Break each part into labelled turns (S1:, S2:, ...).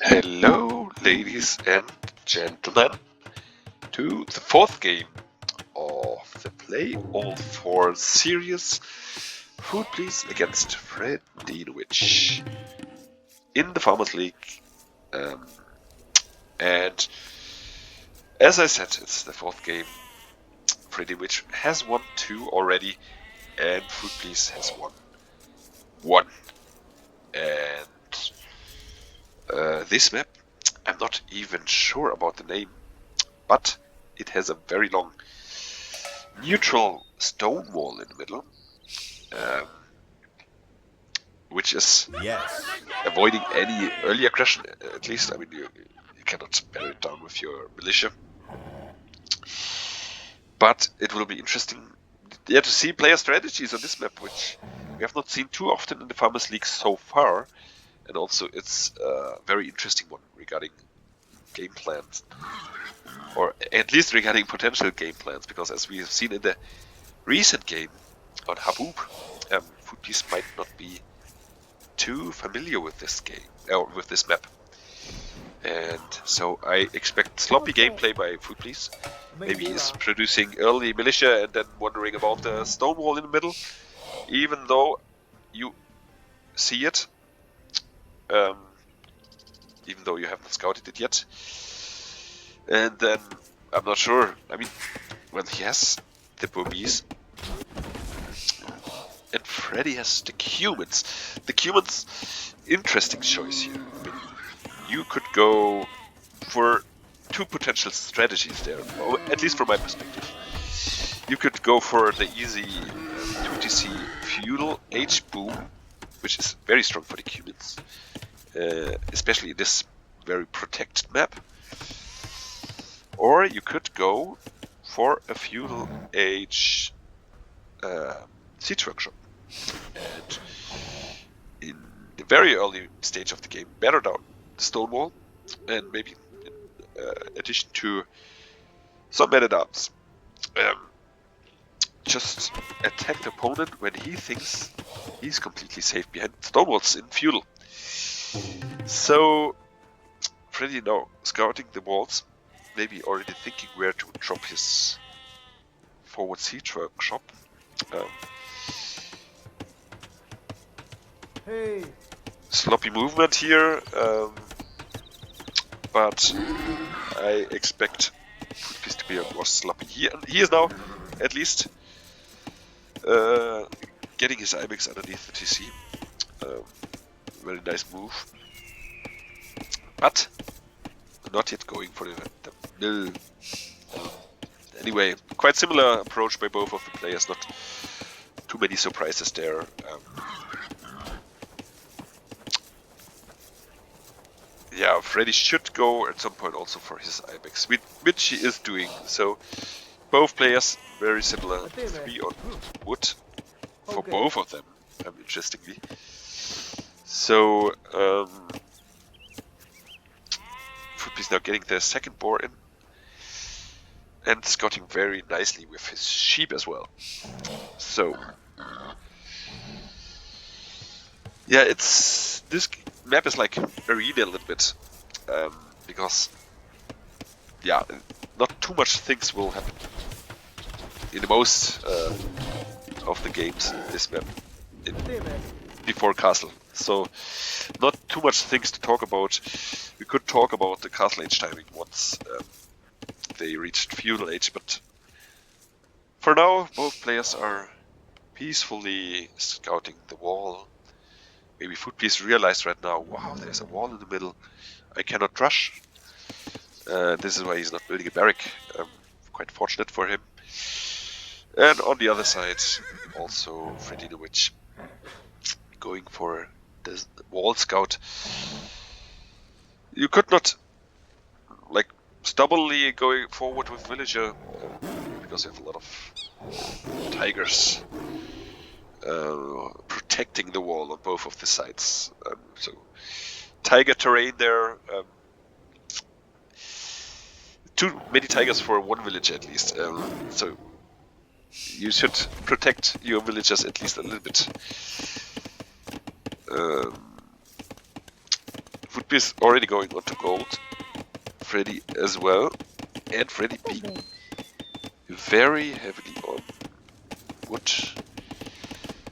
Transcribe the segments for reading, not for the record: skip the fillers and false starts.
S1: Hello, ladies and gentlemen, to the fourth game of the Play All 4 series, Food Please against Fredinhiovic in the Farmers League. And as I said, it's the fourth game. Fredinhiovic has won 2 already, and Food Please has won 1. And this map, I'm not even sure about the name, but it has a very long neutral stone wall in the middle, which is avoiding any early aggression, at least. I mean, you cannot bear it down with your militia. But it will be interesting to see player strategies on this map, which we have not seen too often in the Farmers League so far. And also it's a very interesting one regarding game plans, or at least regarding potential game plans, because as we have seen in the recent game on Haboob, Food Please might not be too familiar with this game, or with this map. And so I expect sloppy gameplay by Food Please. Maybe he's producing early militia and then wondering about the stone wall in the middle, even though you see it, even though you haven't scouted it yet. And then I'm not sure. I mean, when he has the Burmese and Freddy has the Cumans. The Cumans, interesting choice here. I mean, you could go for 2 potential strategies there, or at least from my perspective. You could go for the easy 2TC feudal H-boom, which is very strong for the Cumans, especially in this very protected map. Or you could go for a feudal H siege workshop, and in the very early stage of the game, batter down the stone wall, and maybe in addition to some men-at-arms, just attack the opponent when he thinks he's completely safe behind stone walls in feudal. So Freddy now scouting the walls, maybe already thinking where to drop his forward siege workshop. Sloppy movement here, but I expect Food Please to be more sloppy. He is now at least getting his Ibex underneath the TC. Very nice move, but not yet going for the mill. Anyway, quite similar approach by both of the players, not too many surprises there. Yeah, Freddy should go at some point also for his Ibex, which he is doing. So both players very similar. 3 on wood for both of them, interestingly. So Food Please now getting the second boar in, and scouting very nicely with his sheep as well. So yeah, this map is like arena a little bit, because yeah, not too much things will happen in the most of the games in this map before castle. So not too much things to talk about. We could talk about the castle age timing once they reached feudal age, but for now both players are peacefully scouting the wall. Maybe Food Please realized right now, wow, there's a wall in the middle, I cannot rush. This is why he's not building a barrack. Quite fortunate for him. And on the other side, also Fredinhiovic going for the wall scout. You could not like stubbornly going forward with villager, because you have a lot of tigers protecting the wall on both of the sides. So tiger terrain there. Too many tigers for one villager at least. So you should protect your villagers at least a little bit. Footbee is already going on to gold. Freddy as well. And Freddy being very heavily on wood.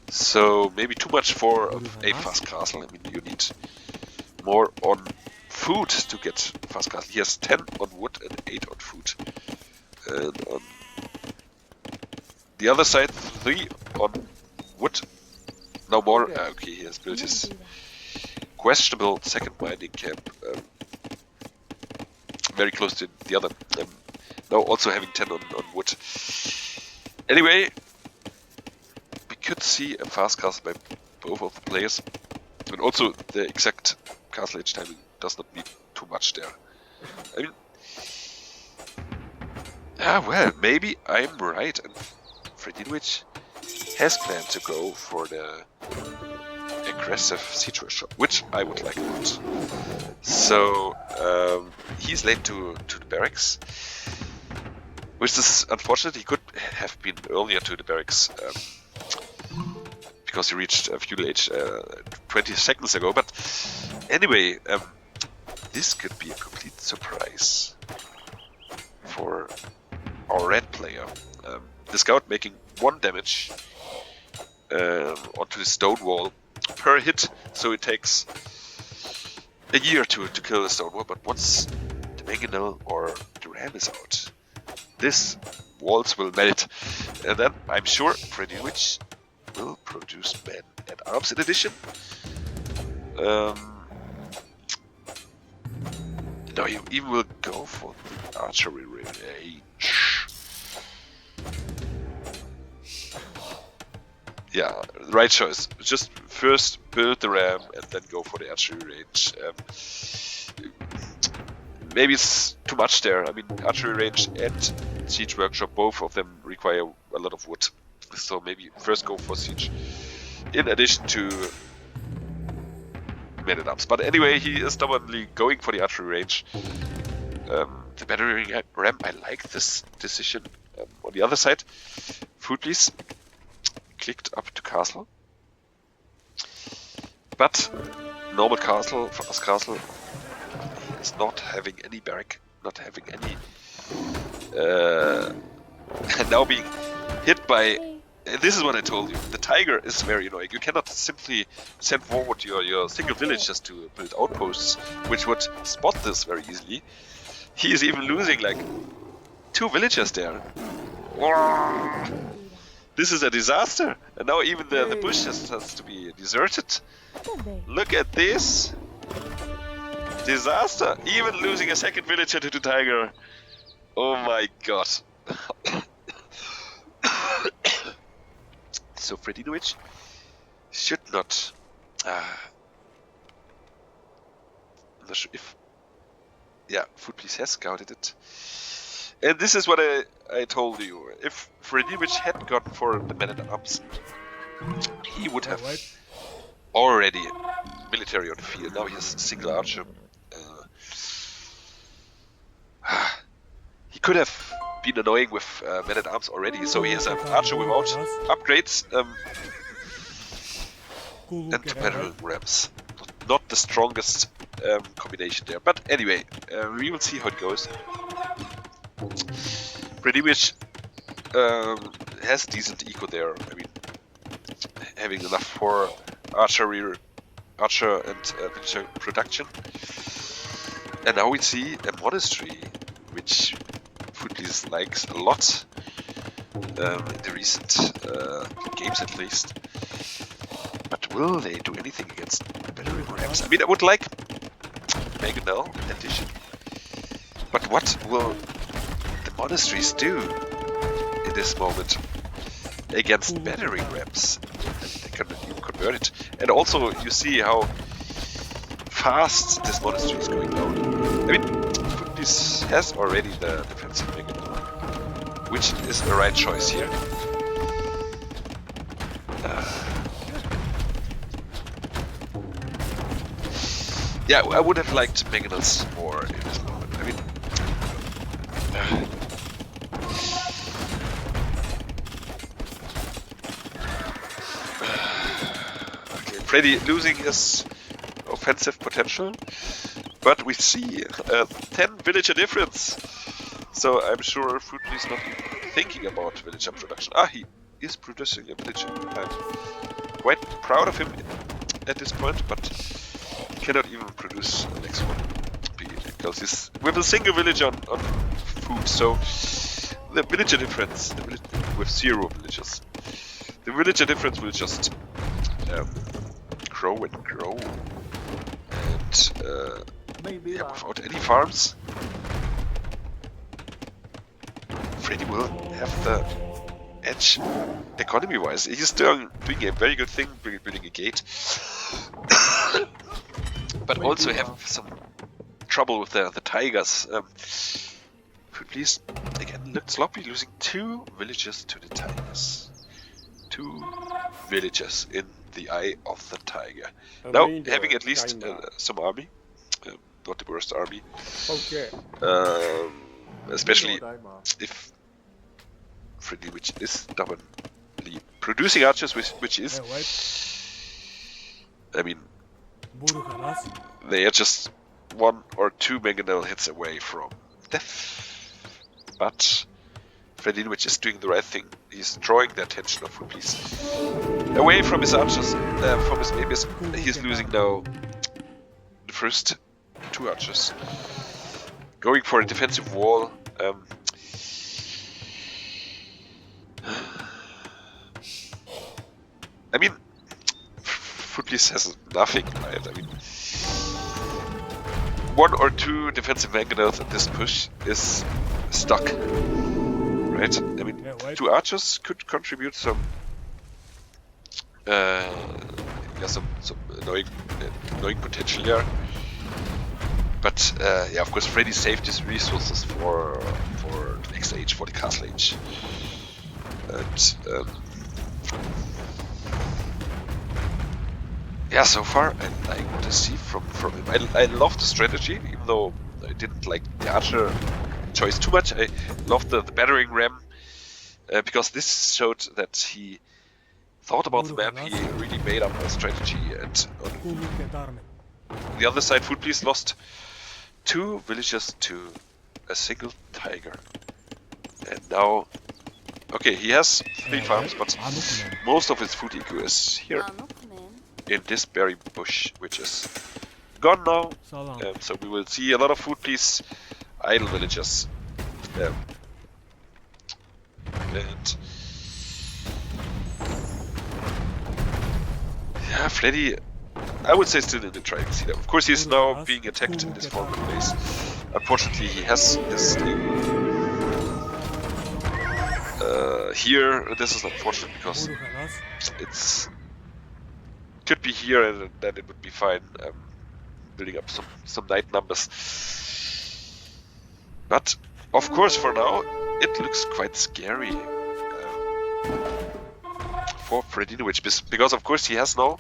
S1: So maybe too much for a fast castle. I mean, you need more on food to get fast castle. He has 10 on wood and 8 on food. And on the other side, 3 on wood. No more. Okay, he has built his questionable second mining camp very close to the other. Now also having 10 on wood. Anyway, we could see a fast castle by both of the players. And also the exact castle age timing does not need too much there. I mean, well, maybe I'm right and Fredinhiovic has planned to go for the aggressive siege shot, which I would like a lot. So he's late to the barracks, which is unfortunate. He could have been earlier to the barracks because he reached feudal age 20 seconds ago. But anyway, this could be a complete surprise for our red player. The scout making 1 damage onto the stone wall per hit, so it takes a year to kill the stone wall. But once the mangonel or the ram is out, this walls will melt, and then I'm sure Fredinhiovic will produce men at arms in addition. No, he even will go for the archery range. Yeah, right choice. Just first build the ram and then go for the archery range. Maybe it's too much there. I mean, archery range and siege workshop, both of them require a lot of wood. So maybe first go for siege in addition to men at arms. But anyway, he is stubbornly going for the archery range. The battery ram, I like this decision. On the other side, food please. Clicked up to castle, but normal castle, fast castle, he is not having any barrack, not having any, and now being hit by, this is what I told you, the tiger is very annoying. You cannot simply send forward your single village just to build outposts, which would spot this very easily. He is even losing like 2 villagers there. This is a disaster, and now even the bush has to be deserted. Look at this! Disaster! Even losing a second villager to the tiger. Oh my god. So Fredinhiovic should not... I'm not sure if... Yeah, Food Police has scouted it. And this is what I told you. If Fredinhiovic had gone for the men at arms, he would have already military on the field. Now he has a single archer. He could have been annoying with men at arms already, so he has an archer without upgrades and two battle rams. Not the strongest combination there, but anyway, we will see how it goes. Fredinhiovic has decent eco there. I mean, having enough for archer and villager production. And now we see a monastery, which Foodleys likes a lot in the recent games at least. But will they do anything against the battery rams? I mean, I would like Mangonel addition. But what will the monasteries do in this moment against battery rams? They can even convert it. And also, you see how fast this monastery is going down. I mean, Foodleys has already the defensive Mangonel, which is the right choice here. Yeah, I would have liked Mangonels more in this moment. I mean, okay, Freddy losing his offensive potential, but we see 10 villager difference. So I'm sure Fruitly is not even thinking about villager production. Ah, he is producing a villager. I'm quite proud of him at this point, but cannot even produce the next one because he's with a single villager on food. So the villager difference, with 0 villagers, the villager difference will just grow and grow. And yeah, without any farms, Freddy will have the edge economy-wise. He's doing a very good thing, building a gate, but also have some trouble with the tigers. Please, again, looked sloppy, losing 2 villagers to the tigers. 2 villagers in the eye of the tiger. Now, having at least some army, not the worst army.
S2: Okay.
S1: Especially if Fredinhiovic is stubbornly producing archers, which is, I mean, they are just 1 or 2 mangonel hits away from death. But Fredinhiovic is doing the right thing. He's drawing the attention of Rupees away from his archers, from his babies. He's losing now the first 2 archers. Going for a defensive wall. I mean, Footlice has nothing, right? I mean, 1 or 2 defensive mangonels at this push is stuck, right? I mean, 2 archers could contribute some, some annoying potential here. But yeah, of course, Freddy saved his resources for the next age, for the castle age, and yeah, so far I like what I see from him. I love the strategy, even though I didn't like the archer choice too much. I loved the battering ram because this showed that he thought about the map. He really made up a strategy. And on the other side, Foodbeast lost 2 villagers to a single tiger. And now, okay, he has 3 farms, but most of his food eco is here in this berry bush, which is gone now. So we will see a lot of Foodbeast idle villagers. And yeah, Freddy, I would say still in the trying seat. Of course, he's now being attacked in this former place. Unfortunately, he has this thing here. This is unfortunate because it's could be here and then it would be fine. Building up some knight numbers. But of course, for now, it looks quite scary for Fredinhiovic, because of course he has no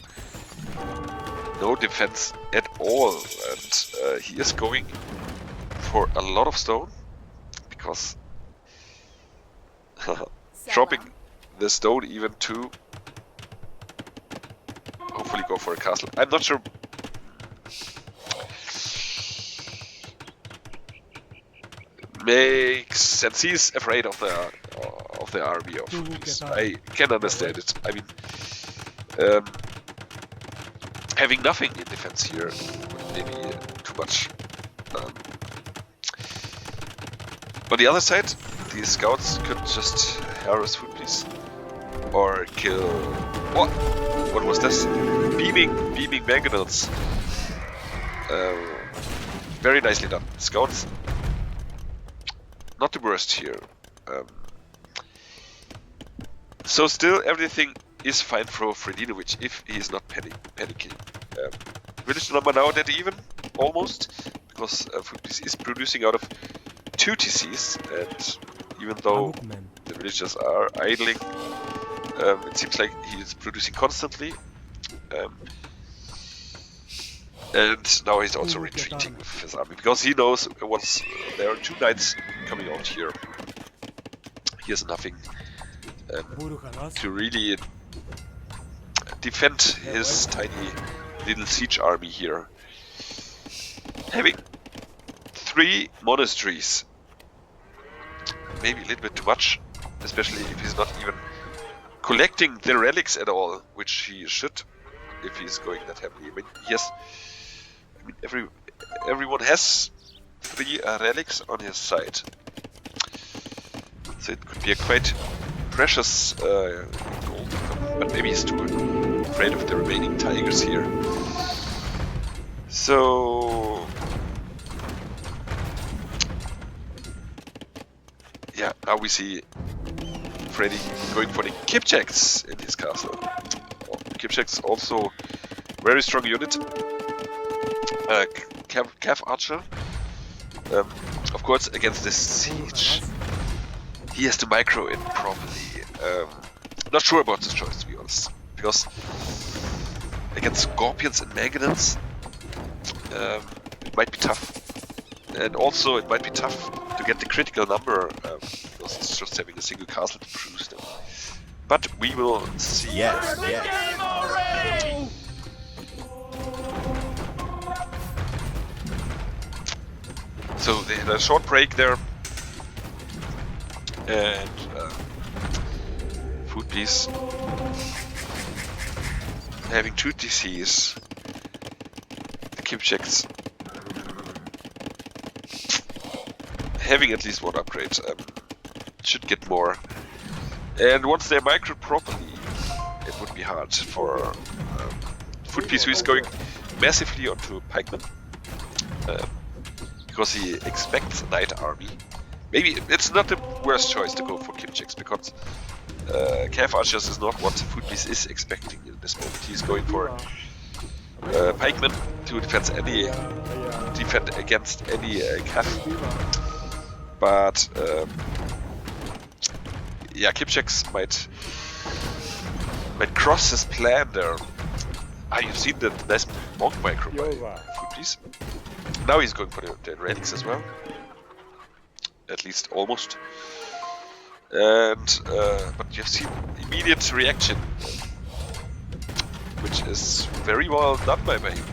S1: defense at all, and he is going for a lot of stone because dropping the stone even to hopefully go for a castle. I'm not sure. Makes sense. He's afraid of the army of Foodbeast. I can understand it. I mean, having nothing in defense here would maybe too much. On the other side, these scouts could just harass Foodbeast or kill. What was this? Beaming mangonels. Very nicely done. Scouts. Not the worst here. So still everything is fine for Fredinhiovic if he is not panicking. Village number now dead even, almost, because Foodbeast is producing out of 2 TCs, and even though the villagers are idling, it seems like he is producing constantly. And now he's also retreating with his army, because he knows once there are 2 knights coming out here, he has nothing to really defend his tiny little siege army here. Having 3 monasteries, maybe a little bit too much, especially if he's not even collecting the relics at all, which he should if he's going that heavily. I mean, yes, I mean everyone has 3 relics on his side, so it could be a quite precious gold income, but maybe he's too afraid of the remaining tigers here. So yeah, now we see Freddy going for the Kipchaks in his castle. Kipchaks also very strong unit. Cav archer. Of course, against this siege, he has to micro it properly. Not sure about this choice, to be honest, because against scorpions and mangonels, it might be tough, and also it might be tough to get the critical number because it's just having a single castle to produce them. But we will see.
S2: Yes.
S1: So they had a short break there, and food piece having 2 DCs. The Kipchaks having at least 1 upgrade, should get more. And once they're microed properly, it would be hard for food piece who is going massively onto pikemen. Because he expects a knight army. Maybe it's not the worst choice to go for Kipchaks, because Cav archers is not what Foodpiece is expecting in this moment. He's going for pikemen to defend against any Cav. But yeah, Kipchaks might cross his plan there. You've seen the nice monk micro by Foodpiece. Now he's going for the relics as well, at least almost. And but you've seen immediate reaction, which is very well done by him.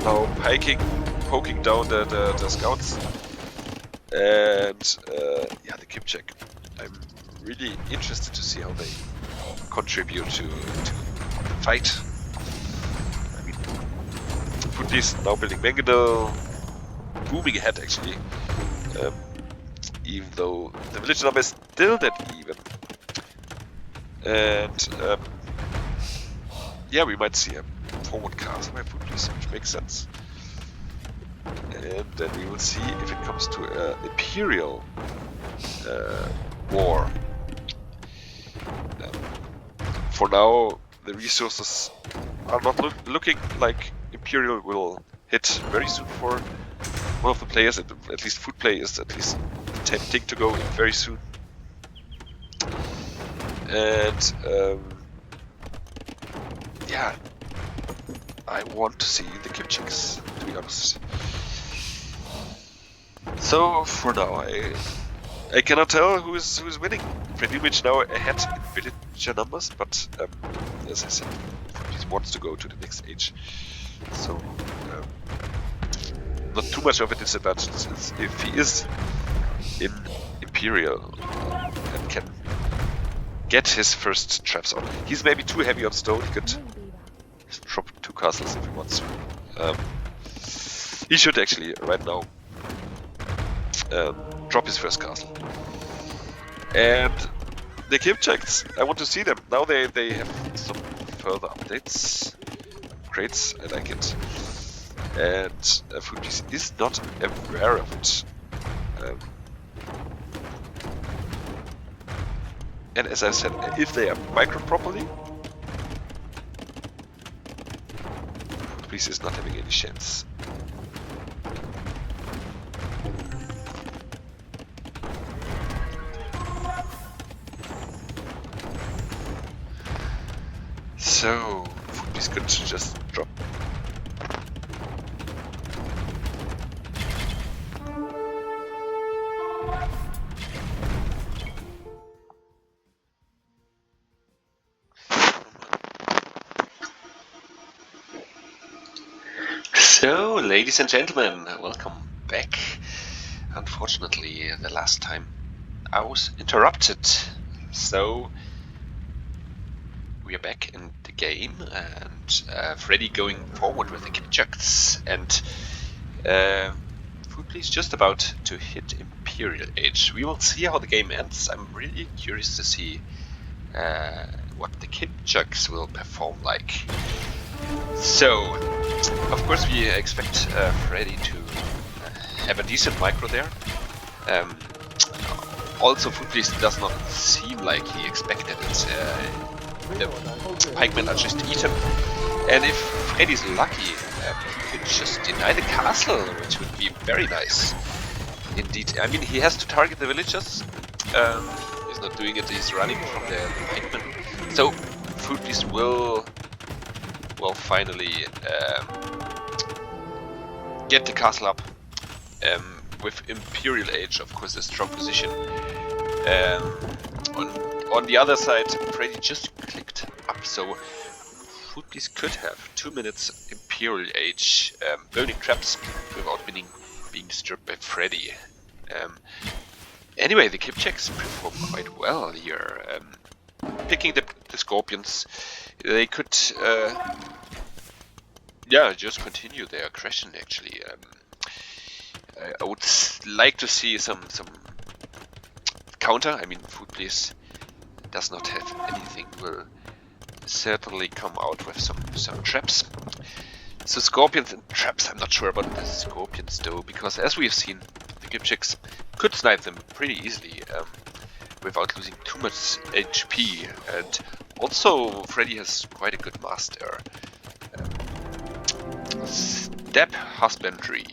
S1: Now poking down the scouts, and yeah, the Kipchak. I'm really interested to see how they contribute to the fight. Foodpiece now building Mangonel, booming ahead actually, even though the village number is still that even. And yeah, we might see a forward castle by Foodpiece, which makes sense. And then we will see if it comes to an Imperial war. For now, the resources are not looking like Imperial will hit very soon for one of the players. At least food play is at least tempting to go in very soon. And yeah, I want to see the Kipchaks, to be honest. So for now, I cannot tell who is winning. Fredinhiovic now ahead in villager numbers, but as I said, he wants to go to the next age. So not too much of a disadvantage if he is in Imperial and can get his first traps on. He's maybe too heavy on stone. He could drop 2 castles if he wants to. He should actually right now drop his first castle. And the Kipchaks, I want to see them. Now they have some further updates. Upgrades, I like it. And Foodpiece is not aware of it. And as I said, if they are microed properly, Foodpiece is not having any chance. So, Foodpiece could just drop. So, ladies and gentlemen, welcome back. Unfortunately, the last time I was interrupted. So, we are back in the game, and Freddy going forward with the Kipchucks, and Foodly's just about to hit Imperial Age. We will see how the game ends. I'm really curious to see what the Kipchucks will perform like. So, of course, we expect Freddy to have a decent micro there. Also, Foodly's does not seem like he expected it. The pikemen are just eaten. And if Freddy's lucky, he could just deny the castle, which would be very nice. Indeed. I mean, he has to target the villagers. He's not doing it, he's running from the pikemen. So, Foodly's will finally get the castle up. With Imperial Age, of course, a strong position. On the other side, Freddy just clicked up, so Foodly's could have 2 minutes Imperial Age burning traps without being disturbed by Freddy. Anyway, the Kipchucks perform quite well here. Picking the Scorpions, they could just continue their aggression actually. I would like to see some counter. I mean, Foodly's does not have anything. Will certainly come out with some traps. So Scorpions and traps. I'm not sure about the Scorpions though, because as we've seen, the Kipchucks could snipe them pretty easily without losing too much HP. And also, Freddy has quite a good master. Step Husbandry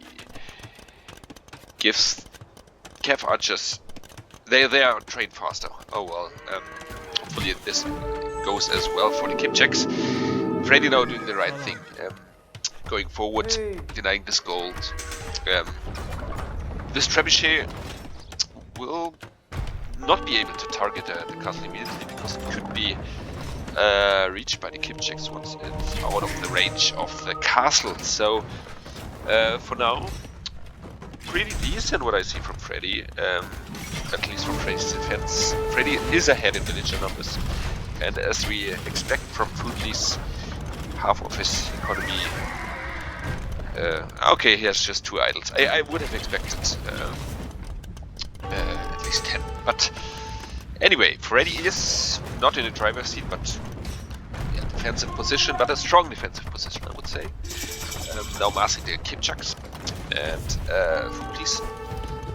S1: gives Cav archers, they are trained faster. Oh well, hopefully this goes as well for the Kipchucks. Freddy now doing the right thing, going forward, denying this gold. This trebuchet will not be able to target the castle immediately because it could be reached by the Kipchucks once it's out of the range of the castle. So for now, pretty decent what I see from Freddy, at least from Freddy's defense. Freddy is ahead in villager numbers, and as we expect from Foodly's, half of his economy. Okay, he has just 2 idols. I would have expected at least 10, but anyway, Freddy is not in a driver's seat, but defensive position, but a strong defensive position, I would say. Now massing the Kipchucks. And Foodly's,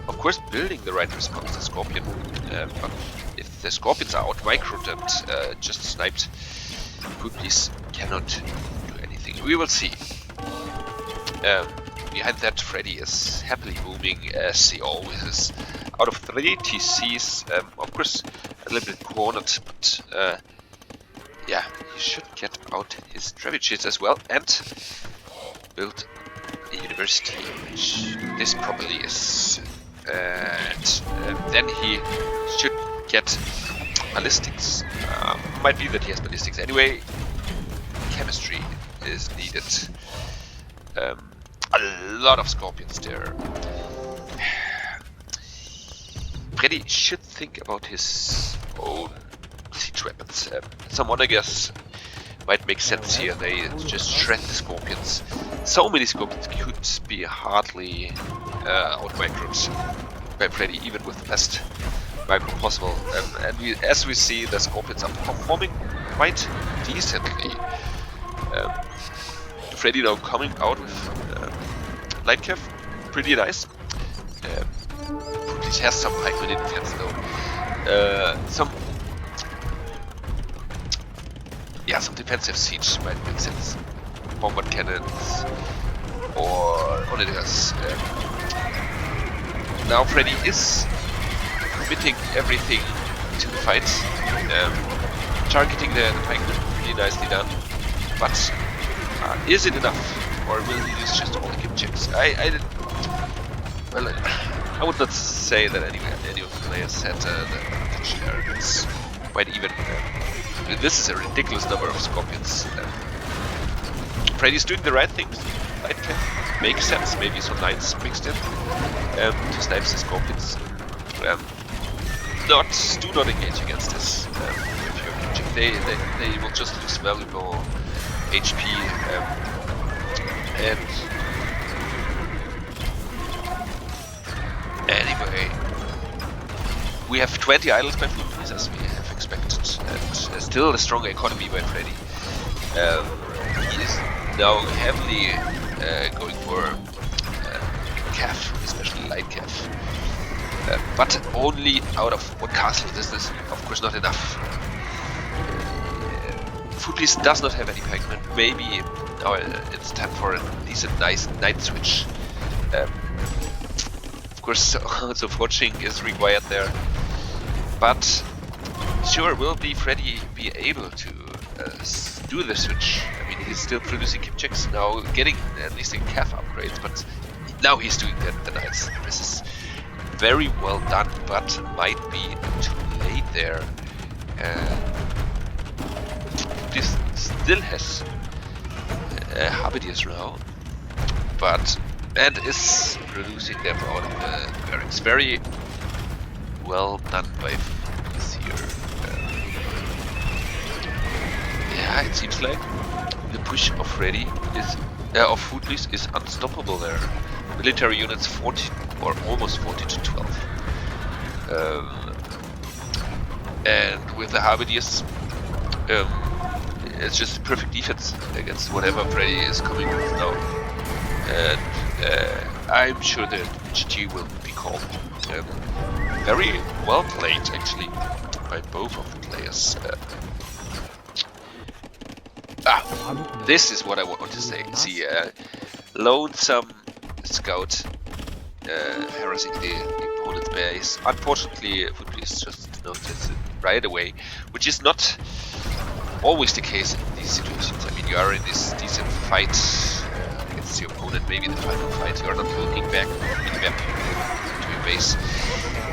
S1: of course, building the right response to Scorpion. But if the Scorpions are out-microed and just sniped, Foodly's cannot do anything. We will see. Behind that, Freddy is happily booming as he always is. Out of 3 TCs, of course, a little bit cornered, but yeah, he should get out his trebuchets as well and build a university, which this probably is, and then he should get ballistics. Might be that he has ballistics anyway. Chemistry is needed. A lot of Scorpions there. Freddy should think about his own siege weapons. Some Onagers might make sense here. They just shred the Scorpions. So many Scorpions could be hardly out-microed by Freddy, even with the best micro possible. And as we see, the Scorpions are performing quite decently. Freddy now coming out with light cav, pretty nice. He has some high quality defense though. Some defensive siege might make sense. Bombard cannons or Onagers. Now Freddy is committing everything to the fight, targeting the pikemen, really nicely done. But is it enough, or will he use just all the Kipchucks? I would not say that any of the players had the advantage there. It's quite even. This is a ridiculous number of Scorpions. Freddy's doing the right things. light cap. Makes sense, maybe some knights mixed in to snipe the scorpions. Do not engage against this. If you're Kimchick, they will just lose valuable HP. And anyway, we have 20 idols by Fluminense as we have expected, and still a strong economy by Freddy. He is now heavily going for Cav, especially light Cav. But only out of one castle. This is of course not enough. Footpiece does not have any pikemen. Maybe it's time for a decent nice night switch. Of course also forging is required there. But sure, will Freddy be able to do the switch? I mean, he's still producing Kimchicks now, getting at least a Cav upgrade, but now he's doing the knights. This is very well done, but might be too late there. This still has Habidius now, and is producing them out of the barracks. Very well done by this here. Yeah, it seems like the push of Freddy of Footloose is unstoppable there. Military units 40 or almost 40 to 12. And with the Habidius, it's just perfect defense against whatever Freddy is coming with now. And I'm sure that GG will be called. Very well played actually by both of the players. This is what I want to say. See, lonesome scout harassing the opponent's base. Unfortunately, Footloose just noticed it right away, which is not always the case in these situations. I mean, you are in this decent fight against your opponent, maybe the final fight, you are not looking back on the map to your base.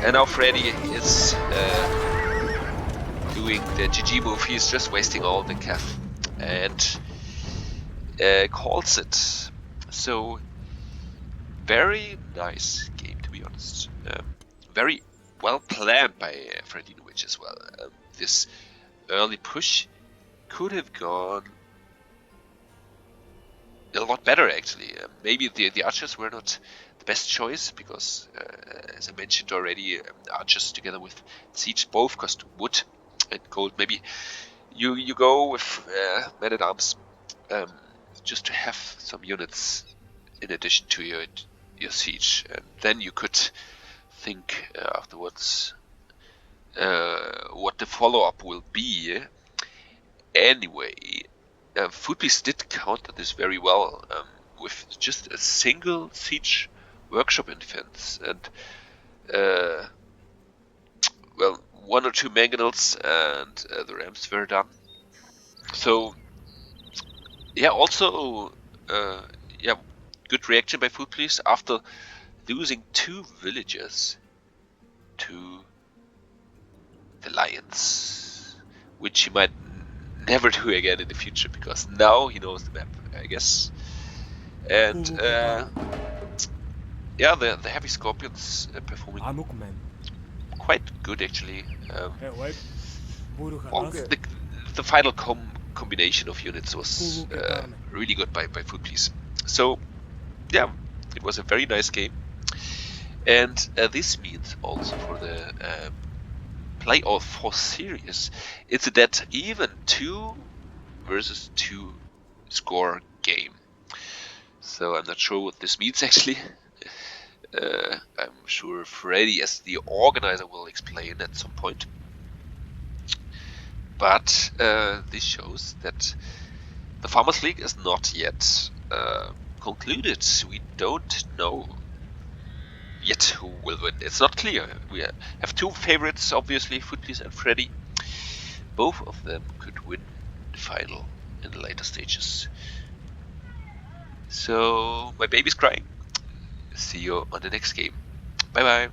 S1: And now Freddy is doing the GG move. He's just wasting all the Cav and calls it. So very nice game, to be honest. Very well planned by Fredinhiovic as well. This early push could have gone a lot better actually. Maybe the archers were not the best choice because, as I mentioned already, archers together with siege both cost wood and gold. Maybe you go with men at arms just to have some units in addition to your siege, and then you could think afterwards what the follow-up will be. Anyway, Footpiece did counter this very well with just a single siege workshop in defense, and well, 1 or 2 mangonels, and the rams were done. So yeah, also yeah, good reaction by Footpiece after losing 2 villages to the lions, which he might never do again in the future because now he knows the map, I guess. And yeah, the heavy scorpions performing quite good actually. The final combination of units was really good by Footpiece. So yeah, it was a very nice game, and this means also for the playoff for series, it's a dead even 2 versus 2 score game. So I'm not sure what this means actually. I'm sure Freddy as the organizer will explain at some point. But this shows that the Farmers League is not yet concluded. We don't know yet who will win. It's not clear. We have 2 favorites, obviously, Footpiece and Freddy. Both of them could win the final in the later stages. So my baby's crying. See you on the next game. Bye bye.